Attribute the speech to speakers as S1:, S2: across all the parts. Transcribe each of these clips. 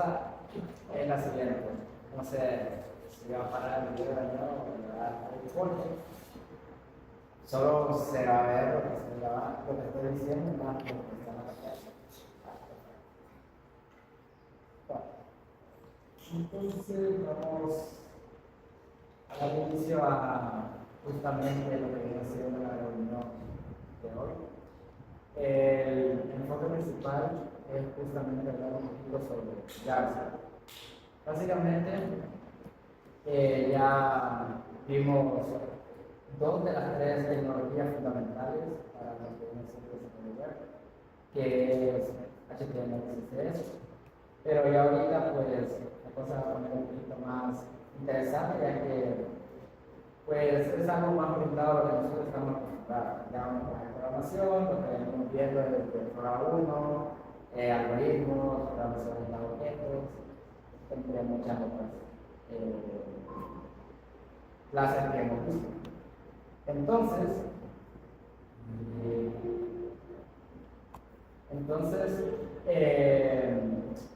S1: cosa es la siguiente. No sé si va a parar el video de nuevo o va a dar el corte. Solo se va a ver lo que estoy diciendo, más lo que está en la pantalla. Entonces vamos a dar inicio a justamente lo que viene siendo la reunión de hoy. El enfoque principal es justamente hablar un poquito sobre JavaScript. Básicamente ya vimos dos de las tres tecnologías fundamentales para lo que viene siendo el desarrollo web, que es HTML y CSS. Pero ya ahorita pues la cosa va a poner un poquito más interesante, ya que pues es algo más orientado a lo que nosotros estamos acostumbrados. Ya vamos con la programación, lo que venimos viendo desde el programa 1, algoritmos, programación de objetos, entre muchas otras clases que hemos visto. Entonces,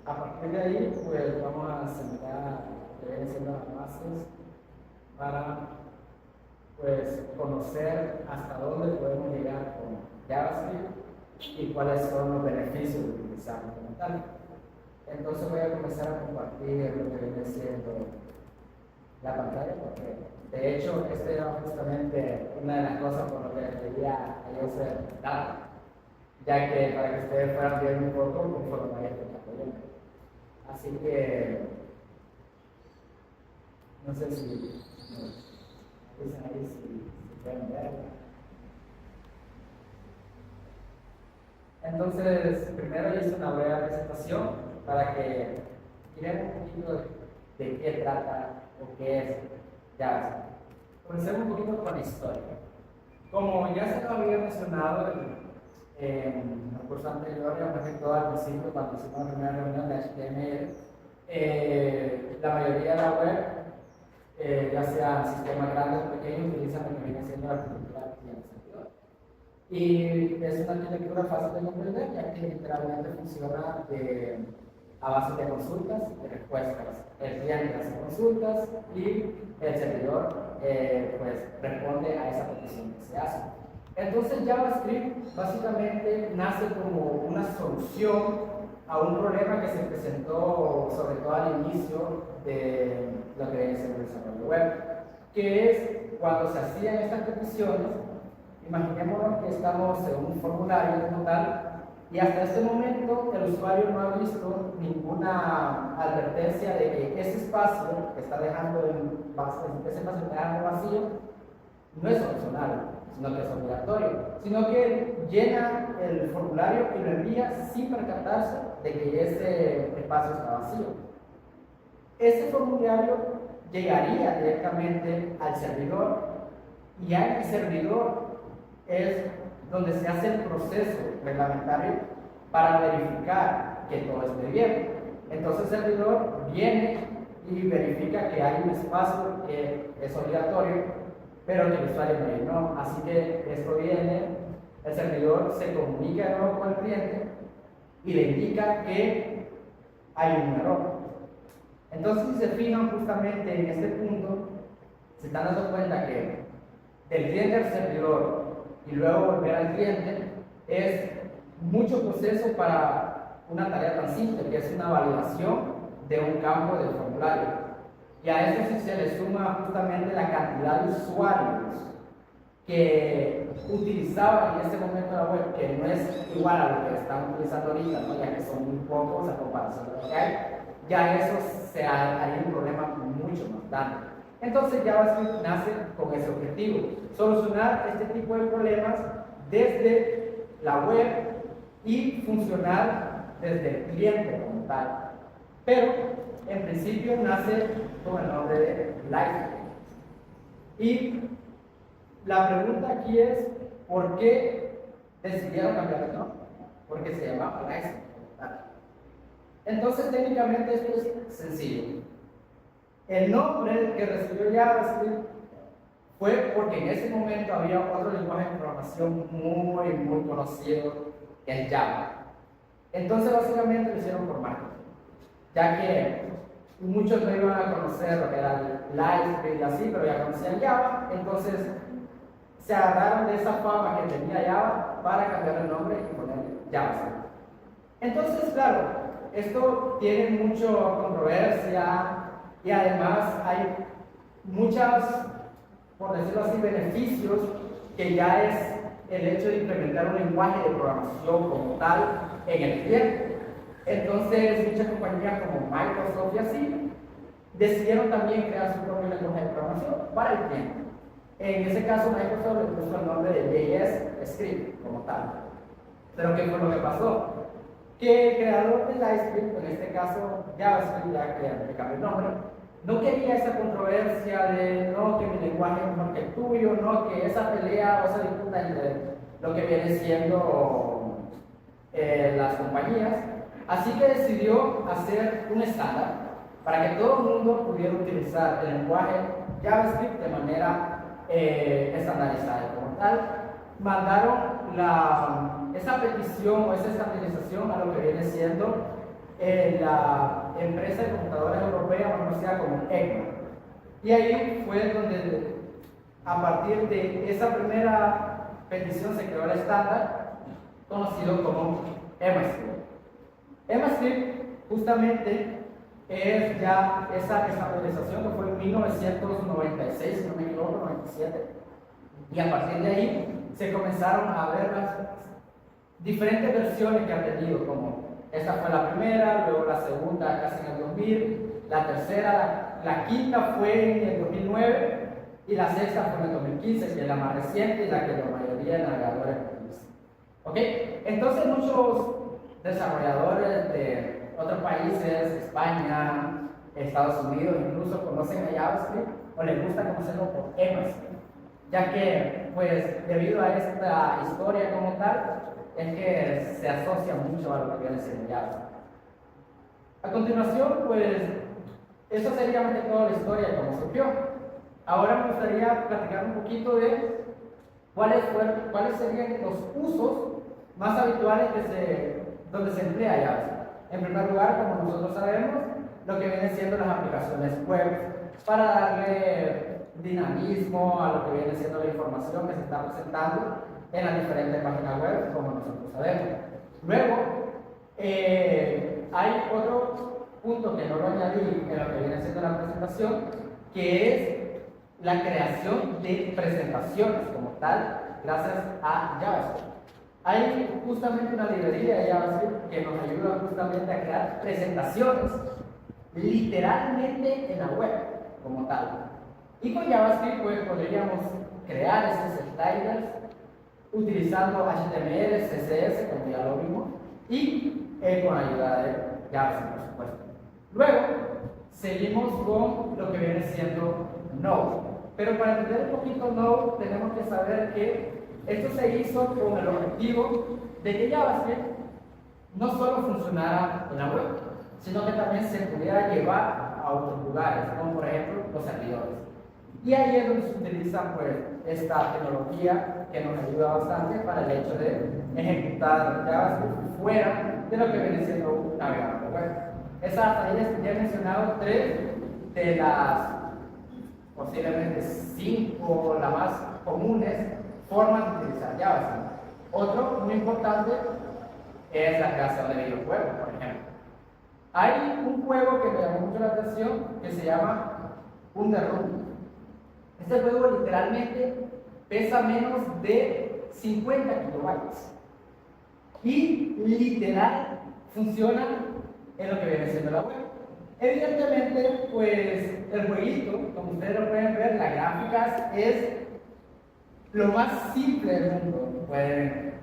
S1: a partir de ahí, pues vamos a sentar lo que vienen siendo las bases para pues, conocer hasta dónde podemos llegar con JavaScript y cuáles son los beneficios de utilizarlo como tal. Entonces voy a comenzar a compartir lo que viene siendo la pantalla, porque de hecho esta era justamente una de las cosas por lo que quería yo hacer data, ya que para que ustedes puedan ver un poco conforme vaya desarrollando. Así que no sé si dicen ahí si pueden verla. Entonces, primero hice una breve presentación para que miren un poquito de qué trata o qué es JavaScript. Comencemos un poquito con la historia. Como ya se lo había mencionado en el curso anterior, y más que todo al principio, cuando hicimos la primera reunión de HTML, la mayoría de la web, ya sea sistemas grandes o pequeños, utilizan lo que viene siendo la arquitectura cliente-servidor. Y es una arquitectura fácil de comprender, ya que literalmente funciona a base de consultas y respuestas. El cliente hace consultas y el servidor pues, responde a esa petición que se hace. Entonces JavaScript básicamente nace como una solución a un problema que se presentó sobre todo al inicio de lo que es el desarrollo web, que es cuando se hacían estas peticiones. Imaginémonos que estamos en un formulario como tal y hasta este momento el usuario no ha visto ninguna advertencia de que ese espacio que está dejando vacío no es opcional, sino que es obligatorio, sino que llena el formulario y lo envía sin percatarse de que ese espacio está vacío. Ese formulario llegaría directamente al servidor y en el servidor es donde se hace el proceso reglamentario para verificar que todo esté bien. Entonces el servidor viene y verifica que hay un espacio que es obligatorio, pero que el usuario no llenó. Así que esto viene, el servidor se comunica de nuevo con el cliente y le indica que hay un error. Entonces, si se fijan justamente en este punto, se están dando cuenta que del cliente al servidor y luego volver al cliente es mucho proceso para una tarea tan simple que es una validación de un campo del formulario. Y a eso sí se le suma justamente la cantidad de usuarios que utilizaban en ese momento la web, que no es igual a lo que están utilizando ahorita, ¿no? Ya que son muy pocos a comparación de lo que hay, ya eso se haría un problema mucho más grande. Entonces JavaScript nace con ese objetivo, solucionar este tipo de problemas desde la web y funcionar desde el cliente como tal. Pero en principio nace con el nombre de Lightning. Y la pregunta aquí es, ¿por qué decidieron cambiar el nombre? Porque se llamaba Lightning como tal. Entonces técnicamente esto es sencillo. El nombre que recibió JavaScript fue porque en ese momento había otro lenguaje de programación muy conocido, que es Java. Entonces básicamente lo hicieron por marketing. ya que muchos no iban a conocer lo que era el Lightspeed y así, pero ya conocían Java, entonces se agarraron de esa fama que tenía Java para cambiar el nombre y ponerle JavaScript. Entonces, claro, esto tiene mucha controversia y además hay muchas, por decirlo así, beneficios que ya es el hecho de implementar un lenguaje de programación como tal en el cliente. Entonces, muchas compañías como Microsoft y así decidieron también crear su propio lenguaje de programación para el cliente. En ese caso, Microsoft le puso el nombre de JS Script como tal. Pero ¿qué fue lo que pasó? Que el creador de Lightspeed, en este caso JavaScript, ya que le cambió el nombre, no quería esa controversia de no, que mi lenguaje es mejor que el tuyo, no, que esa pelea o esa disputa entre lo que viene siendo las compañías. Así que decidió hacer un estándar para que todo el mundo pudiera utilizar el lenguaje JavaScript de manera estandarizada. Como tal, mandaron esa petición o esa estandarización a lo que viene siendo la empresa de computadoras europea conocida como ECMA. Y ahí fue donde, a partir de esa primera petición, se creó el estándar conocido como EMAScript. EMAScript justamente es ya esa estandarización que fue en 1996, si no me equivoco, 97. Y a partir de ahí se comenzaron a ver las diferentes versiones que ha tenido, como esta fue la primera, luego la segunda casi en el 2000, la tercera, la quinta fue en el 2009 y la sexta fue en el 2015, que es la más reciente y la que la mayoría de navegadores utilizan. ¿Ok? Entonces muchos desarrolladores de otros países, España, Estados Unidos, incluso conocen a JavaScript o les gusta conocerlo por EMAScript, ya que pues debido a esta historia como tal, es que se asocia mucho a lo que viene siendo JavaScript. A continuación, pues, eso sería más que toda la historia de cómo surgió. Ahora me gustaría platicar un poquito de cuáles serían los usos más habituales donde se emplea JavaScript. En primer lugar, como nosotros sabemos, lo que vienen siendo las aplicaciones web para darle dinamismo a lo que viene siendo la información que se está presentando en las diferentes páginas web, como nosotros sabemos. Luego, hay otro punto que no lo añadí en lo que viene siendo la presentación, que es la creación de presentaciones como tal, gracias a JavaScript. Hay justamente una librería de JavaScript que nos ayuda justamente a crear presentaciones, literalmente en la web como tal. Y con JavaScript pues, podríamos crear esos sliders utilizando HTML, CSS, como ya lo vimos, y con ayuda de JavaScript, por supuesto. Luego, seguimos con lo que viene siendo Node. Pero para entender un poquito Node, tenemos que saber que esto se hizo con el objetivo de que JavaScript no solo funcionara en la web, sino que también se pudiera llevar a otros lugares, como por ejemplo los servidores. Y ahí es donde se utiliza pues, esta tecnología que nos ayuda bastante para el hecho de ejecutar JavaScript fuera de lo que viene siendo un navegador web. Esas ahí ya he mencionado 3 de las posiblemente 5 las más comunes formas de utilizar JavaScript. Otro muy importante es la creación de videojuegos, por ejemplo. Hay un juego que me llamó mucho la atención que se llama Underrun. Este juego literalmente pesa menos de 50 kilobytes y literal funciona en lo que viene siendo la web. Evidentemente, pues el jueguito, como ustedes lo pueden ver, las gráficas es lo más simple del mundo. Pueden,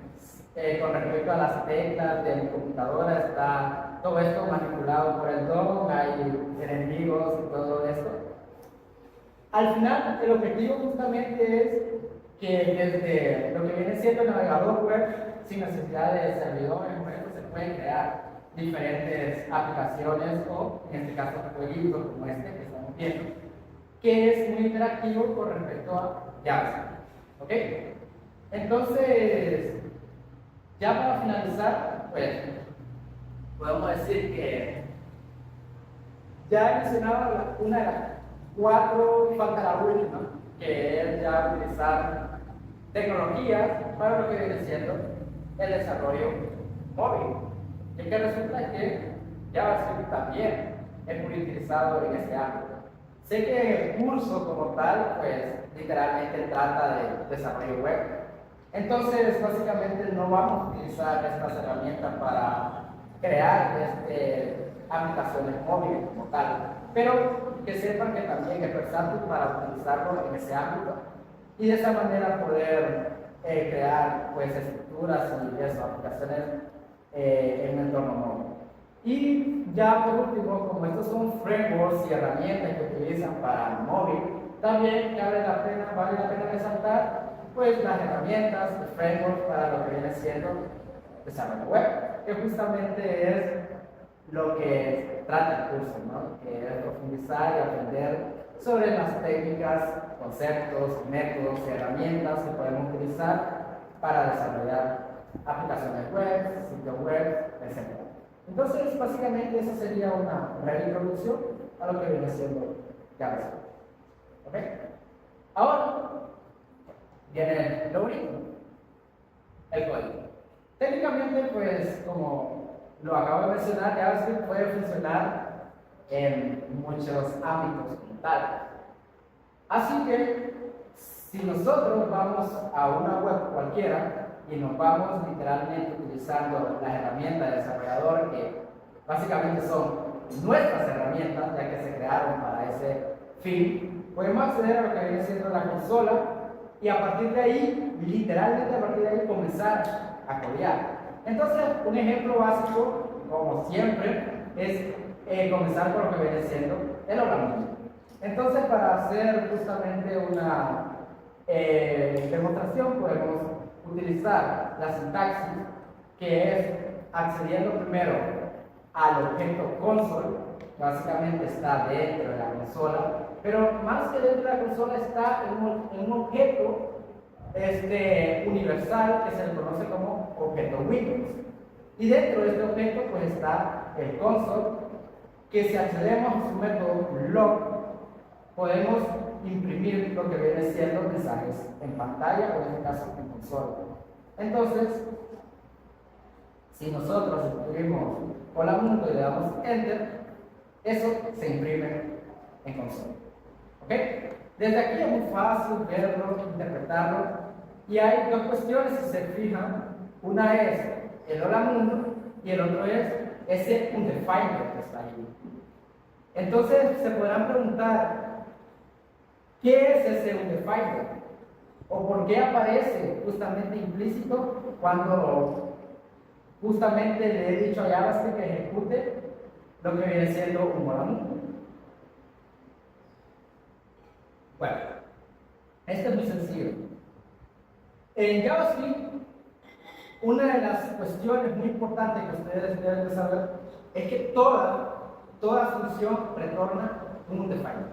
S1: con respecto a las teclas de mi computadora, está todo esto manipulado por el DOM, hay enemigos y todo esto. Al final, el objetivo justamente es que desde lo que viene siendo el navegador web, sin necesidad de servidores, por ejemplo, se pueden crear diferentes aplicaciones o, en este caso, jueguitos como este que estamos viendo, que es muy interactivo con respecto a JavaScript. ¿Ok? Entonces, ya para finalizar, pues, podemos decir que Ya he mencionado una de las cuatro, y falta la última, que es ya utilizar tecnologías para lo que viene siendo el desarrollo móvil. Y que resulta que JavaScript también es muy utilizado en este ámbito. Sé que el curso como tal, pues literalmente trata de desarrollo web. Entonces, básicamente no vamos a utilizar estas herramientas para crear aplicaciones móviles como tal. Pero que sepan que también es versátil para utilizarlo en ese ámbito y de esa manera poder crear pues estructuras y eso, aplicaciones en un entorno móvil. Y ya por último, como estos son frameworks y herramientas que utilizan para el móvil, también vale la pena resaltar pues las herramientas, los frameworks para lo que viene siendo desarrollo web, que justamente es lo que trata el curso, ¿no? Que es profundizar y aprender sobre las técnicas, conceptos, métodos y herramientas que podemos utilizar para desarrollar aplicaciones web, sitios web, etc. Entonces, básicamente, esa sería una breve introducción a lo que viene siendo JavaScript. ¿Ok? Ahora viene lo único, el código. Técnicamente, pues, como lo acabo de mencionar, JavaScript puede funcionar en muchos ámbitos como tal. Así que, si nosotros vamos a una web cualquiera y nos vamos literalmente utilizando las herramientas de desarrollador, que básicamente son nuestras herramientas, ya que se crearon para ese fin, podemos acceder a lo que viene siendo la consola y a partir de ahí, literalmente a partir de ahí, comenzar a codear. Entonces, un ejemplo básico, como siempre, es comenzar por lo que viene siendo el hola. Entonces, para hacer justamente una demostración, podemos utilizar la sintaxis, que es accediendo primero al objeto console, que básicamente está dentro de la consola, pero más que dentro de la consola está en un objeto universal que se le conoce como objeto Windows. Y dentro de este objeto pues está el console, que si accedemos a su método log, podemos imprimir lo que viene siendo mensajes en pantalla o en este caso en consola. Entonces, si nosotros escribimos hola mundo y le damos enter, eso se imprime en consola. ¿Ok? Desde aquí es muy fácil verlo, interpretarlo, y hay dos cuestiones si se fijan. Una es el hola mundo y el otro es ese undefined que está ahí. Entonces se podrán preguntar, ¿qué es ese undefined? ¿O por qué aparece justamente implícito cuando justamente le he dicho a JavaScript que ejecute lo que viene siendo un hola mundo? Bueno, esto es muy sencillo. En JavaScript, una de las cuestiones muy importantes que ustedes deben de saber es que toda función retorna un undefined.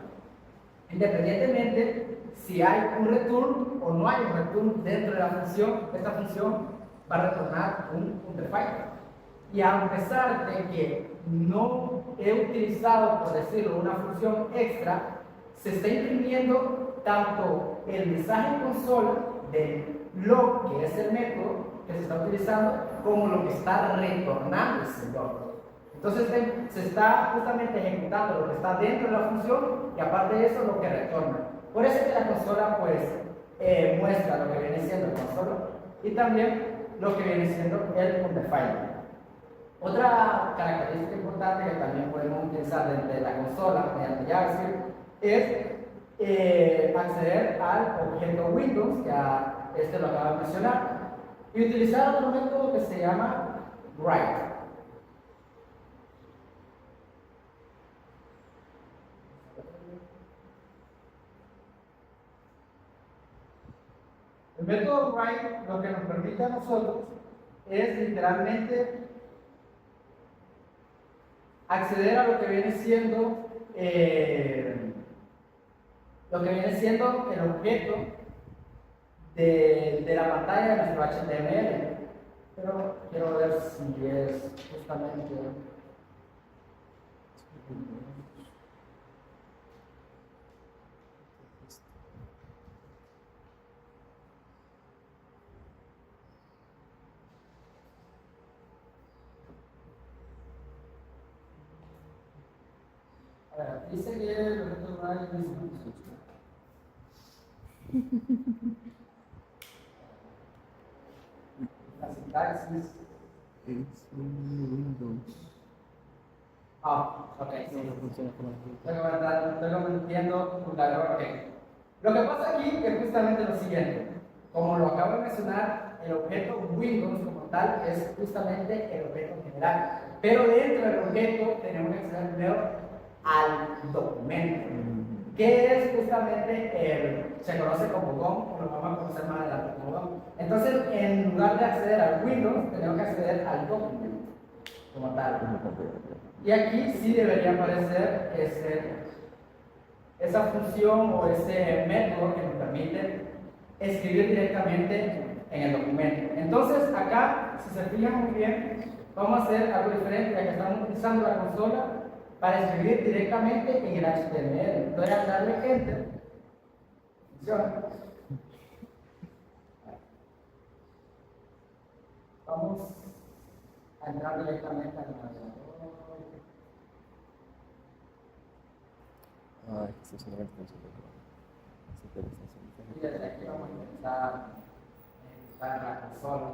S1: Independientemente si hay un return o no hay un return dentro de la función, esta función va a retornar un undefined. Y a pesar de que no he utilizado, por decirlo, una función extra, se está imprimiendo tanto el mensaje en consola del log, que es el método que se está utilizando, como lo que está retornando ese log. Entonces se está justamente ejecutando lo que está dentro de la función y aparte de eso lo que retorna. Por eso es que la consola pues muestra lo que viene siendo el consola y también lo que viene siendo el undefined. Otra característica importante que también podemos utilizar desde la consola mediante JavaScript es acceder al objeto Windows, que lo acabo de mencionar, y utilizar otro método que se llama write. El método write lo que nos permite a nosotros es literalmente acceder a lo que viene siendo el objeto de la pantalla de nuestro HTML. Pero quiero ver si es justamente dice que el objeto global es mismo. La sintaxis. Ok, sí. Estoy cometiendo un error. Okay. Lo que pasa aquí es justamente lo siguiente. Como lo acabo de mencionar, el objeto Windows como tal es justamente el objeto general. Pero dentro del objeto tenemos que acceder primero al documento, que es justamente se conoce como DOM, o lo vamos a conocer más adelante como DOM. Entonces, en lugar de acceder al Windows, tenemos que acceder al documento como tal. Y aquí sí debería aparecer esa función o ese método que nos permite escribir directamente en el documento. Entonces, acá, si se fijan muy bien, vamos a hacer algo diferente, ya que estamos utilizando la consola para escribir directamente en el HTML. Entonces, al darle Enter, funciona. Vamos a entrar directamente al navegador.
S2: Esta es una extensión de
S1: Y desde aquí vamos a empezar en la consola.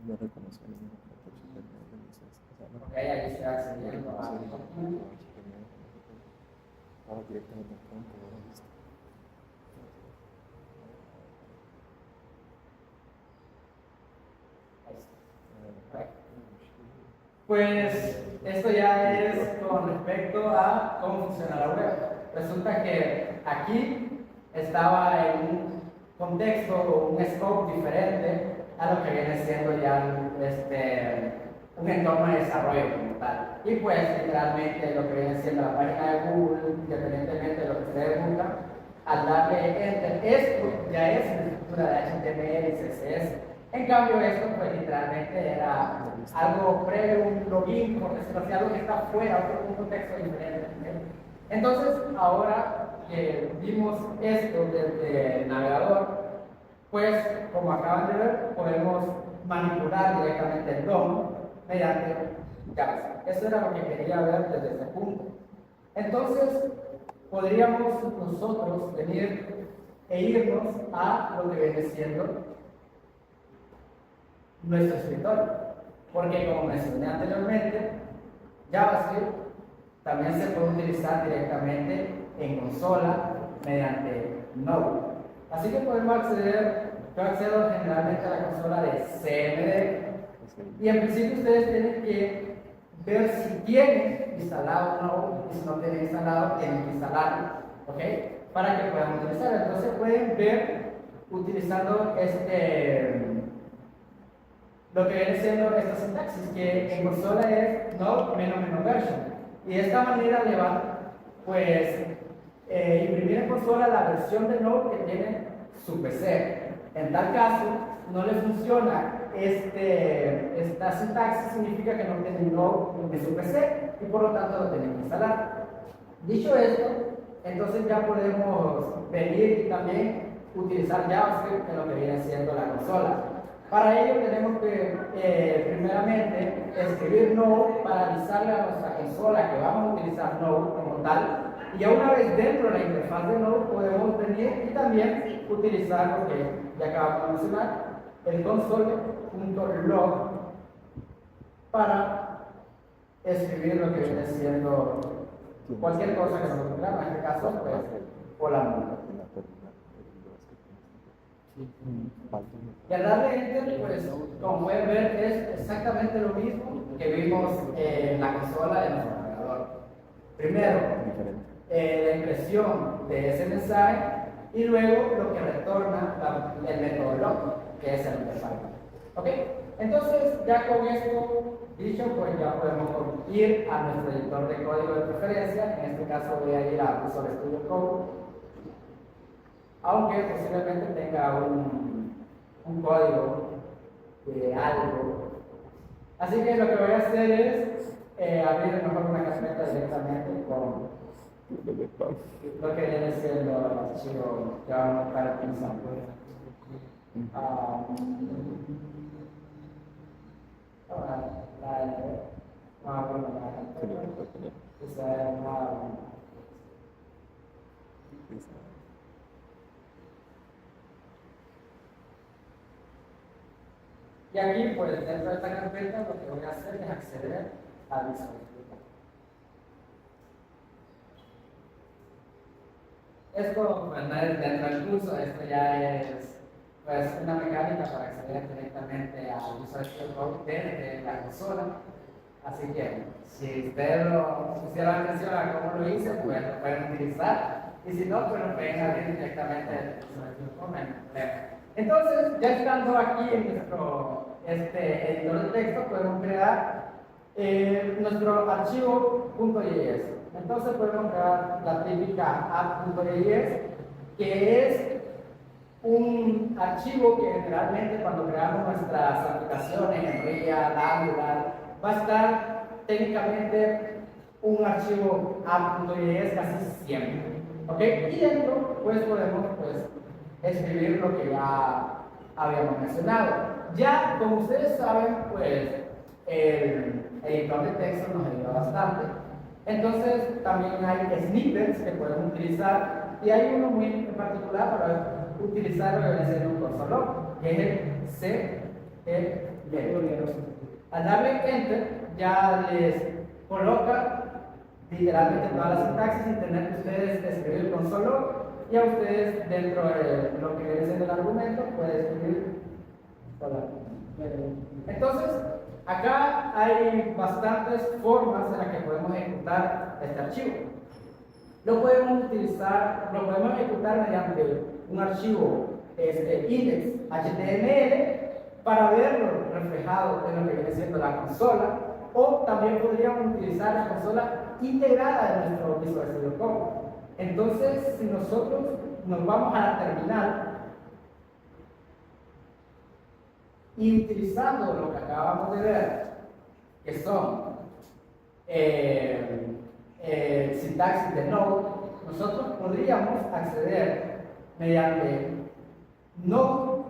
S2: No reconoce ningún
S1: ok, ahí está accediendo a
S2: ahora directamente al campo, listo.
S1: Pues esto ya es con respecto a cómo funciona la web. Resulta que aquí estaba en un contexto o un scope diferente a lo que viene siendo ya un entorno de desarrollo como tal. Y pues literalmente lo que viene siendo la página de Google, independientemente de lo que ustedes buscan, al darle enter, esto ya es una estructura de HTML y CSS. En cambio, esto pues literalmente era algo previo, un login, por decirlo así, algo que está fuera, un contexto diferente. Entonces, ahora que vimos esto desde el navegador, pues como acaban de ver, podemos manipular directamente el DOM mediante JavaScript. Eso era lo que quería ver desde este punto. Entonces, podríamos nosotros venir e irnos a lo que viene siendo nuestro escritorio, porque como mencioné anteriormente, JavaScript también se puede utilizar directamente en consola mediante Node. Así que podemos acceder, yo accedo generalmente a la consola de CMD y en principio ustedes tienen que ver si tienen instalado Node y si no tienen instalado, tienen que instalarlo, ¿ok? Para que puedan utilizarlo. Entonces pueden ver utilizando lo que viene siendo esta sintaxis, que en consola es node ---- version. Y de esta manera le va, pues, imprimir en consola la versión de Node que tiene su PC. En tal caso, no le funciona esta sintaxis, significa que no tiene Node en su PC y por lo tanto lo tienen que instalar. Dicho esto, entonces ya podemos venir y también utilizar JavaScript en lo que viene siendo la consola. Para ello tenemos que primeramente escribir Node para avisarle a nuestra consola que vamos a utilizar Node como tal, y ya una vez dentro de la interfaz de Node podemos venir y también utilizar lo que ya acabamos de mencionar, el console.log para escribir lo que viene siendo cualquier cosa que nos ocurra, en este caso pues o la multa. Y al darle enter, pues como pueden ver es exactamente lo mismo que vimos en la consola de nuestro navegador. Primero, la impresión de ese mensaje y luego lo que retorna el método log, que es el interfaz. ¿Ok? Entonces, ya con esto dicho, pues ya podemos ir a nuestro editor de código de preferencia. En este caso voy a ir a Visual Studio Code, aunque posiblemente tenga un código de algo. Así que lo que voy a hacer es abrir mejor una carpeta directamente con lo que viene siendo el archivo que vamos a estar utilizando. Y aquí, pues, dentro de esta carpeta, lo que voy a hacer es acceder a Visual Studio. Esto, pues, no es dentro del curso, esto ya es, pues, una mecánica para acceder directamente a Visual Studio Code desde la consola. Así que, si ustedes lo pusieron atención a cómo lo hice, pues lo pueden utilizar. Y si no, pues lo pueden abrir directamente desde Visual Studio Code, no hay problema. Entonces, ya estando aquí en nuestro editor de texto, podemos crear nuestro archivo .js. Entonces podemos crear la típica app.js, que es un archivo que generalmente cuando creamos nuestras aplicaciones en React, Angular, va a estar técnicamente un archivo app.js casi siempre. ¿Ok? Y dentro, pues podemos escribir lo que ya habíamos mencionado. Ya, como ustedes saben, pues el editor de texto nos ayuda bastante. Entonces, también hay snippets que podemos utilizar y hay uno muy en particular para utilizar lo que viene siendo un cursor log, que es el CLL. Al darle Enter, ya les coloca literalmente toda la sintaxis sin tener que ustedes escribir el console log, y a ustedes dentro de lo que viene siendo el argumento pueden escribir hola. Entonces, acá hay bastantes formas en las que podemos ejecutar este archivo. Lo podemos utilizar, lo podemos ejecutar mediante un archivo index.html para verlo reflejado en lo que viene siendo la consola, o también podríamos utilizar la consola integrada de nuestro Visual Studio Code. Entonces, si nosotros nos vamos a la terminal y utilizando lo que acabamos de ver, que son sintaxis de Node, nosotros podríamos acceder mediante Node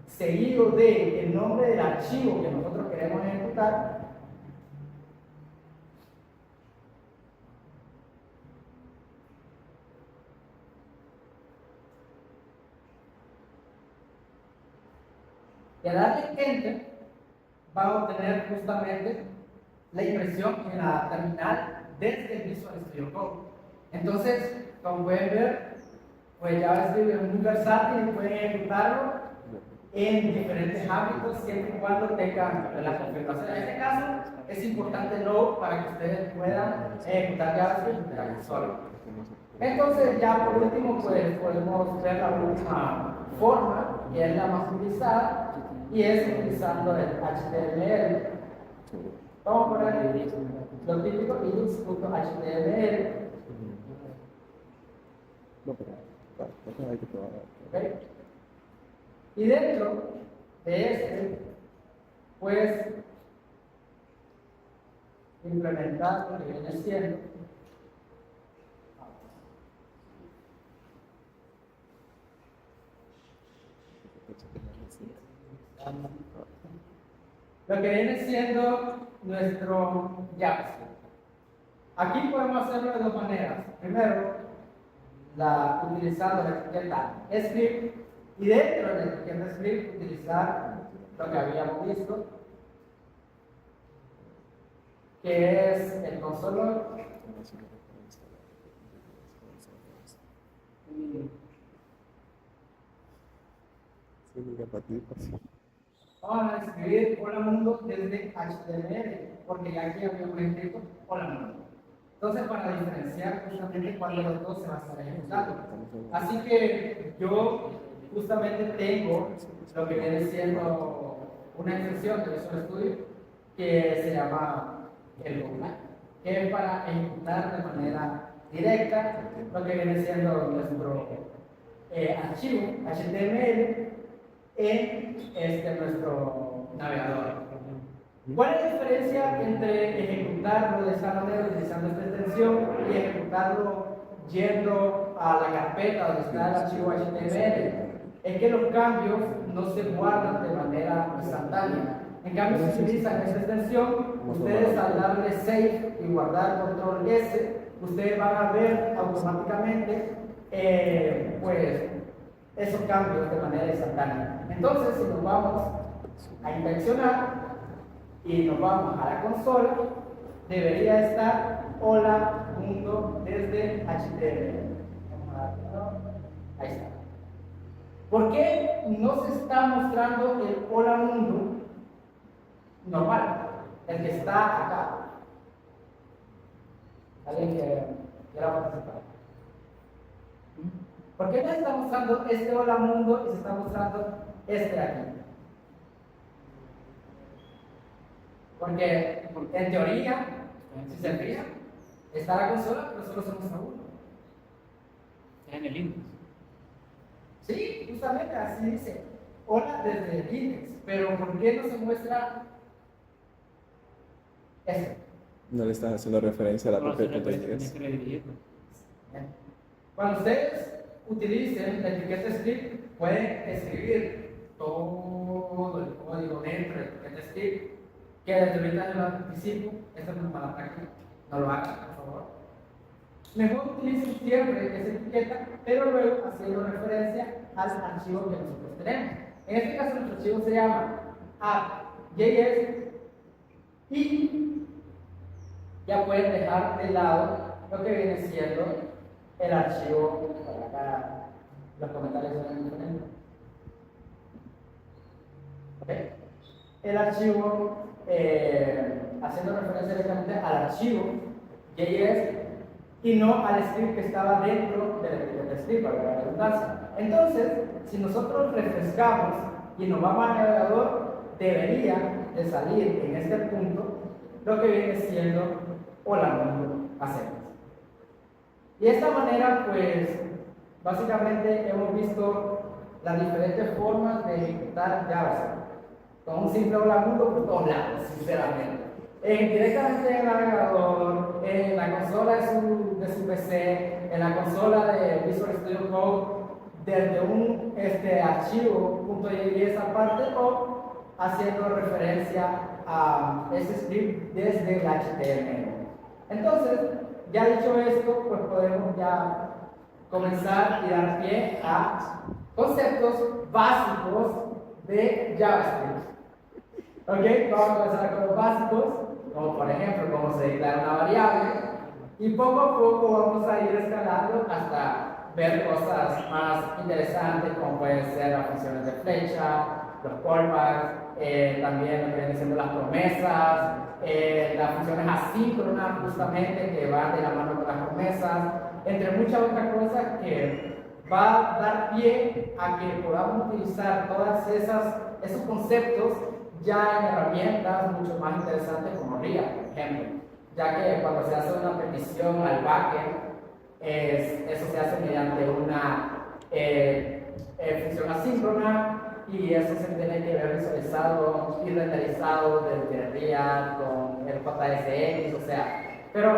S1: seguido de el nombre del archivo que nosotros queremos ejecutar, y al darle Enter va a obtener justamente la impresión en la terminal desde el Visual Studio Code. Entonces, como pueden ver, pues JavaScript es muy versátil y pueden ejecutarlo en diferentes ámbitos siempre y cuando tengan la configuración. En este caso, es importante Node para que ustedes puedan ejecutar JavaScript de la consola. Entonces, ya por último, pues podemos ver la última forma, que es la más utilizada, y es utilizando el HTML. Vamos a poner lo típico index.html. ¿Okay? Y dentro de pues implementar lo que viene siendo nuestro JavaScript. Aquí podemos hacerlo de dos maneras. Primero, utilizando la etiqueta script, y dentro de la etiqueta script utilizar lo que habíamos visto, que es el console log. Vamos a escribir hola mundo desde HTML, porque ya aquí habíamos escrito hola mundo. Entonces, para diferenciar justamente cuándo los dos se van a estar ejecutando. Así que yo justamente tengo lo que viene siendo una extensión de Visual Studio que se llama el Google, que es para ejecutar de manera directa lo que viene siendo nuestro archivo HTML en nuestro navegador. ¿Cuál es la diferencia entre ejecutarlo de esta manera utilizando esta extensión y ejecutarlo yendo a la carpeta donde está el archivo HTML? Es que los cambios no se guardan de manera instantánea. En cambio, si utilizan esta extensión, ustedes al darle save y guardar control S, ustedes van a ver automáticamente pues esos cambios de manera instantánea. Entonces, si nos vamos a inspeccionar y nos vamos a la consola, debería estar hola mundo desde HTML. Ahí está. ¿Por qué no se está mostrando el hola mundo normal? El que está acá. ¿Alguien que quiera participar? ¿Por qué no se está mostrando este hola mundo y se está mostrando este de aquí? Porque en teoría, si se fijan, está la consola, pero solo se muestra uno.
S3: En el index.
S1: Sí, justamente así dice. Hola desde el index. Pero ¿por qué no se muestra este?
S2: No le estás haciendo referencia a la
S3: No,
S2: propia
S3: se
S2: pantalla.
S3: tiene que redirigirlo.
S1: Cuando ustedes utilicen la etiqueta script, pueden escribir todo el código dentro de la etiqueta script, que desde ahorita lo anticipo, esta es una mala práctica, no lo hagan, por favor. Mejor utilicen siempre esa etiqueta, pero luego haciendo referencia al archivo que nosotros tenemos. En este caso, nuestro archivo se llama app.js y ya pueden dejar de lado lo que viene siendo el archivo. Por acá los comentarios son diferentes. ¿Okay? El archivo, haciendo referencia directamente al archivo JS y no al script que estaba dentro del script, para la redundancia. Entonces, si nosotros refrescamos y nos vamos al navegador, debería de salir en este punto lo que viene siendo hola mundo hacemos. Y de esta manera, pues, básicamente hemos visto las diferentes formas de ejecutar JavaScript. Con un simple hola mundo por todos lados, sinceramente. Directamente en el navegador, en la consola de su PC, en la consola de Visual Studio Code, desde un archivo .js aparte o haciendo referencia a ese script desde el HTML. Entonces, ya dicho esto, pues podemos ya comenzar y dar pie a conceptos básicos de JavaScript. Ok, vamos a comenzar con los básicos, como por ejemplo cómo se declara una variable, y poco a poco vamos a ir escalando hasta ver cosas más interesantes, como pueden ser las funciones de flecha, los callbacks, también lo que vienen siendo las promesas, las funciones asíncronas justamente que van de la mano con las promesas, entre muchas otras cosas que va a dar pie a que podamos utilizar todas esos conceptos ya en herramientas mucho más interesantes como RIA, por ejemplo, ya que cuando se hace una petición al backend, eso se hace mediante una función asíncrona y eso se tiene que ver visualizado y renderizado desde RIA con el JSX, o sea, pero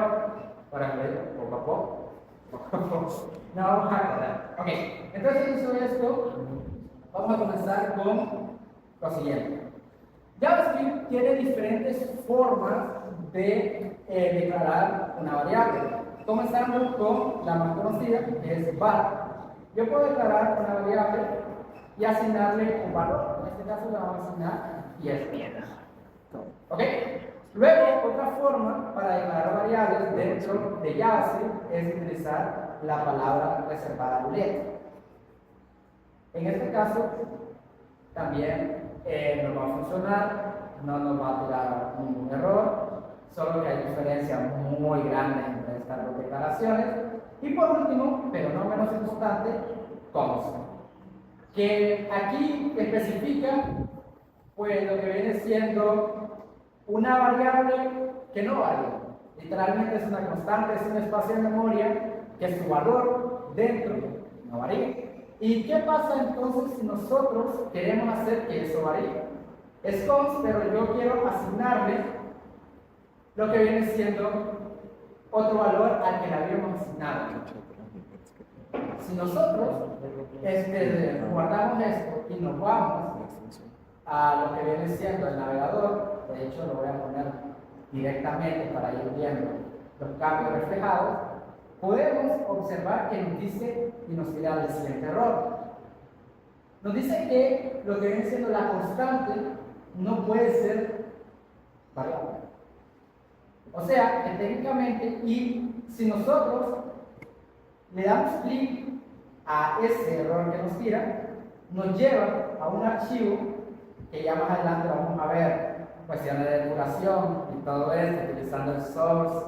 S1: para ver poco a poco. No vamos a acordar. Ok, entonces dicho esto, vamos a comenzar con lo siguiente. JavaScript tiene diferentes formas de declarar una variable. Comenzando con la más conocida, que es var. Yo puedo declarar una variable y asignarle un valor. En este caso le vamos a asignar 10 piedras. ¿Ok? Luego, otra forma para declarar variables dentro de JavaScript es utilizar la palabra reservada boolean. En este caso, también nos va a funcionar, no nos va a tirar ningún error, solo que hay diferencias muy grandes entre estas dos declaraciones. Y por último, pero no menos importante, const, que aquí especifica pues lo que viene siendo una variable que no varía. Literalmente es una constante, es un espacio de memoria que su valor dentro no varía. ¿Y qué pasa entonces si nosotros queremos hacer que eso varíe? Es const, pero yo quiero asignarle lo que viene siendo otro valor al que le habíamos asignado. Si nosotros guardamos esto y nos vamos a lo que viene siendo el navegador, de hecho lo voy a poner directamente para ir viendo los cambios reflejados, podemos observar que nos dice y nos tira el siguiente error. Nos dice que lo que viene siendo la constante no puede ser variable. O sea, que técnicamente, y si nosotros le damos clic a ese error que nos tira, nos lleva a un archivo que ya más adelante vamos a ver cuestiones de depuración y todo esto, utilizando el source,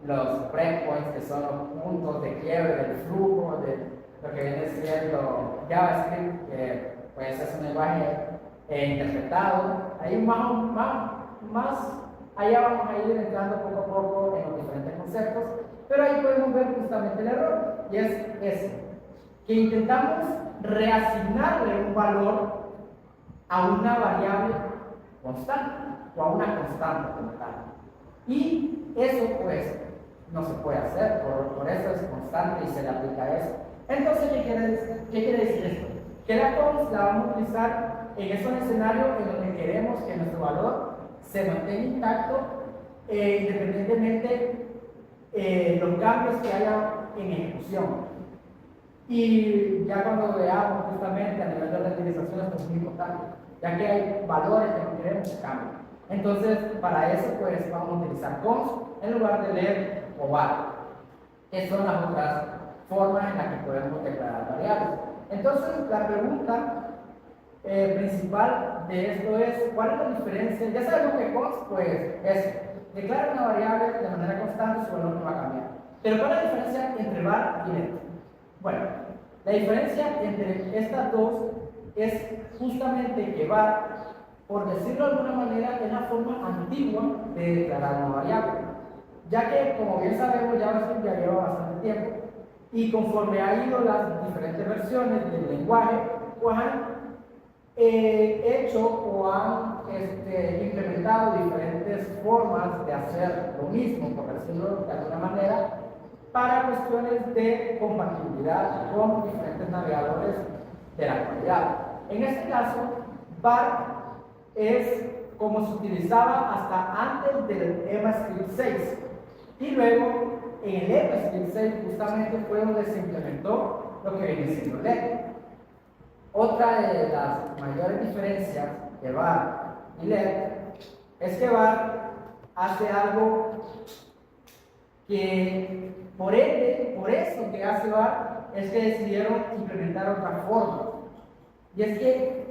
S1: los breakpoints, que son los puntos de quiebre del flujo, de lo que viene siendo JavaScript, que pues es un lenguaje interpretado. Ahí más allá vamos a ir entrando poco a poco en los diferentes conceptos, pero ahí podemos ver justamente el error, y es ese, que intentamos reasignarle un valor a una variable constante o a una constante como tal. Y eso pues no se puede hacer, por eso es constante y se le aplica eso. Entonces, ¿qué quiere decir esto? Que la const la vamos a utilizar en esos escenarios en donde queremos que nuestro valor se mantenga intacto, independientemente los cambios que haya en ejecución. Y ya cuando veamos justamente a nivel de renderización, esto es muy importante, ya que hay valores que no queremos que cambien. Entonces, para eso pues vamos a utilizar const en lugar de let o var, que son las otras formas en las que podemos declarar variables. Entonces, la pregunta principal de esto es, ¿cuál es la diferencia? Ya sabemos que const, pues, es declarar una variable de manera constante, su valor no va a cambiar. Pero ¿cuál es la diferencia entre var y let? Bueno, la diferencia entre estas dos es justamente que var, por decirlo de alguna manera, es la forma antigua de declarar una variable, ya que, como bien sabemos, JavaScript ya lleva bastante tiempo, y conforme ha ido las diferentes versiones del lenguaje, pues han hecho o han implementado diferentes formas de hacer lo mismo, por decirlo de alguna manera, para cuestiones de compatibilidad con diferentes navegadores de la actualidad. En este caso, var es como se utilizaba hasta antes del EMAScript 6, y luego en el EMAScript 6 justamente fue donde se implementó lo que viene siendo let. Otra de las mayores diferencias de var y let es que var hace algo que por eso que hace var es que decidieron implementar otra forma, y es que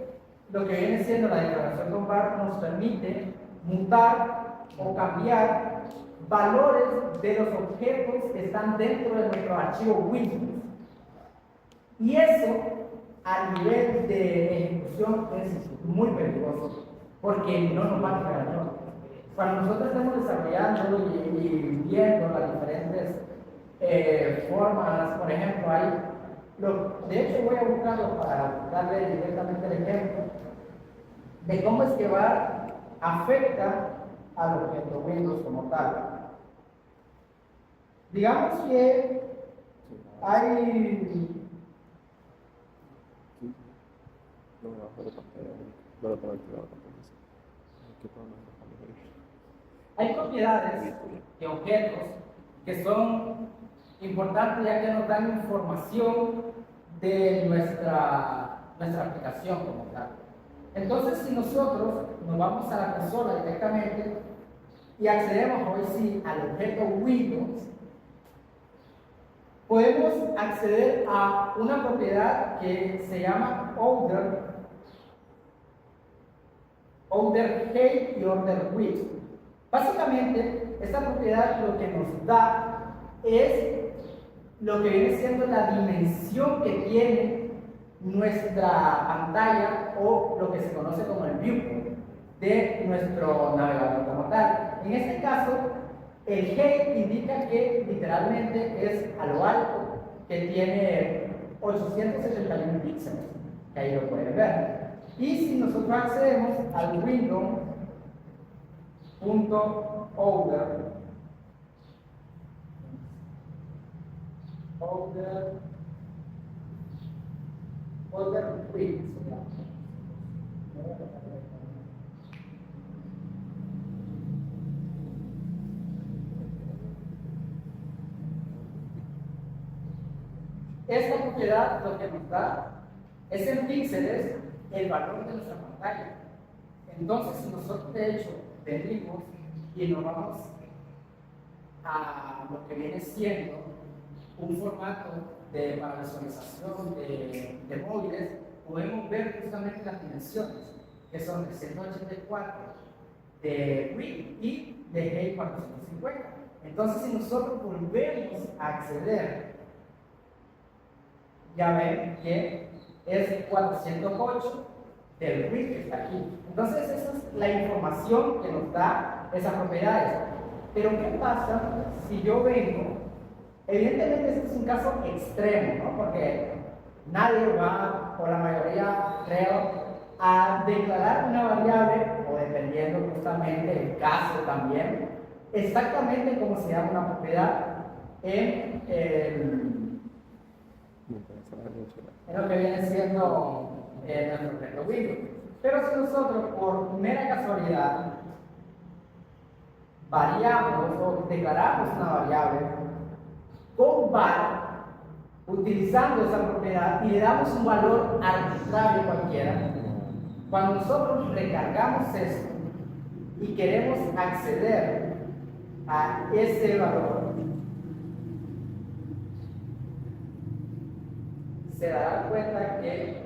S1: lo que viene siendo la declaración con var nos permite mutar o cambiar valores de los objetos que están dentro de nuestro archivo Windows, y eso a nivel de ejecución es muy peligroso porque no nos va a quedar error. Cuando nosotros estamos desarrollando y viendo las diferentes formas, por ejemplo, de hecho voy a buscarlo para darle directamente el ejemplo de cómo es que var afecta al objeto Windows como tal. Digamos que hay propiedades de objetos que son importantes, ya que nos dan información de nuestra aplicación como tal. Entonces, si nosotros nos vamos a la consola directamente y accedemos hoy sí al objeto Windows, podemos acceder a una propiedad que se llama order height y order width. Básicamente, esta propiedad lo que nos da es lo que viene siendo la dimensión que tiene nuestra pantalla, o lo que se conoce como el viewport de nuestro navegador como tal. En este caso, el height indica que literalmente es a lo alto, que tiene 871 píxeles, que ahí lo pueden ver. Y si nosotros accedemos al window.order width, esta propiedad lo que nos da es en píxeles el valor de nuestra pantalla. Entonces, si nosotros de hecho venimos y nos vamos a lo que viene siendo un formato para visualización de móviles, podemos ver justamente las dimensiones, que son de 184 de WIP y de GEI 450. Entonces, si nosotros volvemos a acceder, ya ven que es 408 del WIP que está aquí. Entonces, esa es la información que nos da esas propiedades. Pero, ¿qué pasa si yo vengo? Evidentemente, este es un caso extremo, ¿no? Porque nadie va, o la mayoría, creo, a declarar una variable, o dependiendo justamente del caso también, exactamente como se llama una propiedad en lo que viene siendo nuestro objeto Windows. Pero si nosotros, por mera casualidad, variamos o declaramos una variable con var, utilizando esa propiedad y le damos un valor arbitrario cualquiera, cuando nosotros recargamos esto y queremos acceder a ese valor, se darán cuenta que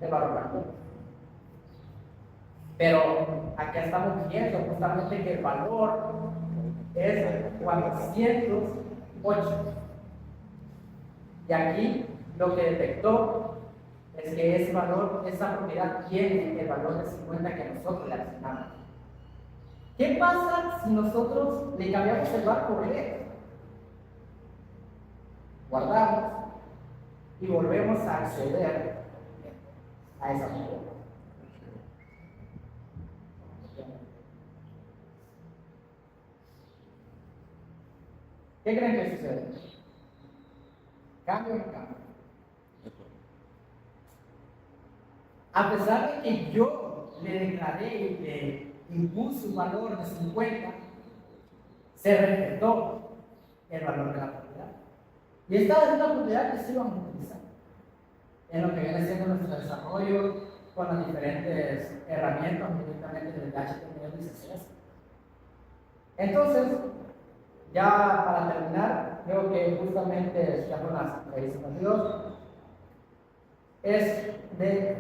S1: el valor cambió. Pero acá estamos viendo justamente que el valor es 408. Y aquí lo que detectó es que ese valor, esa propiedad tiene el valor de 50 que nosotros le asignamos. ¿Qué pasa si nosotros le cambiamos el var por E? Guardamos y volvemos a acceder a esa propiedad. ¿Qué creen que sucede? ¿Cambio o no cambio? A pesar de que yo le declaré y le impuse un valor de 50, se respetó el valor de la propiedad. Y esta es una propiedad que sí vamos a utilizar en lo que viene siendo nuestro desarrollo con las diferentes herramientas directamente del HTML y CSS. Entonces, ya para terminar, creo que justamente ya con las 6:52 es de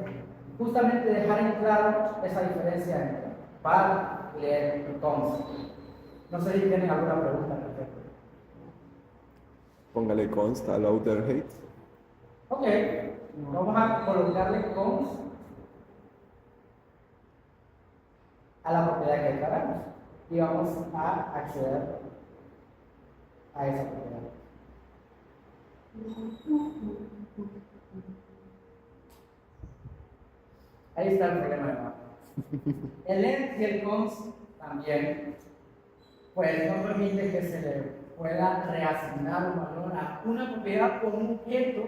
S1: justamente dejar en claro esa diferencia entre var, len y const. No sé si tienen alguna pregunta al respecto.
S2: Póngale const al outer height.
S1: Ok, vamos a colocarle const a la propiedad que declaramos y vamos a acceder a esa propiedad. Ahí está el problema de Map. El end y el const también, pues no permite que se le pueda reasignar un valor a una propiedad por un objeto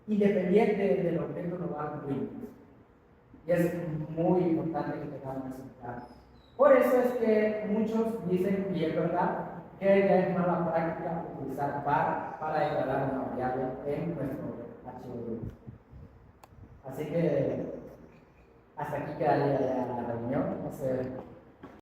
S1: independiente del objeto global Windows. Y es muy importante que tengamos eso claro. Por eso es que muchos dicen, y es verdad, que ya es mala práctica utilizar var para declarar una variable en nuestro archivo Windows. Así que hasta aquí quedaría la reunión. No sé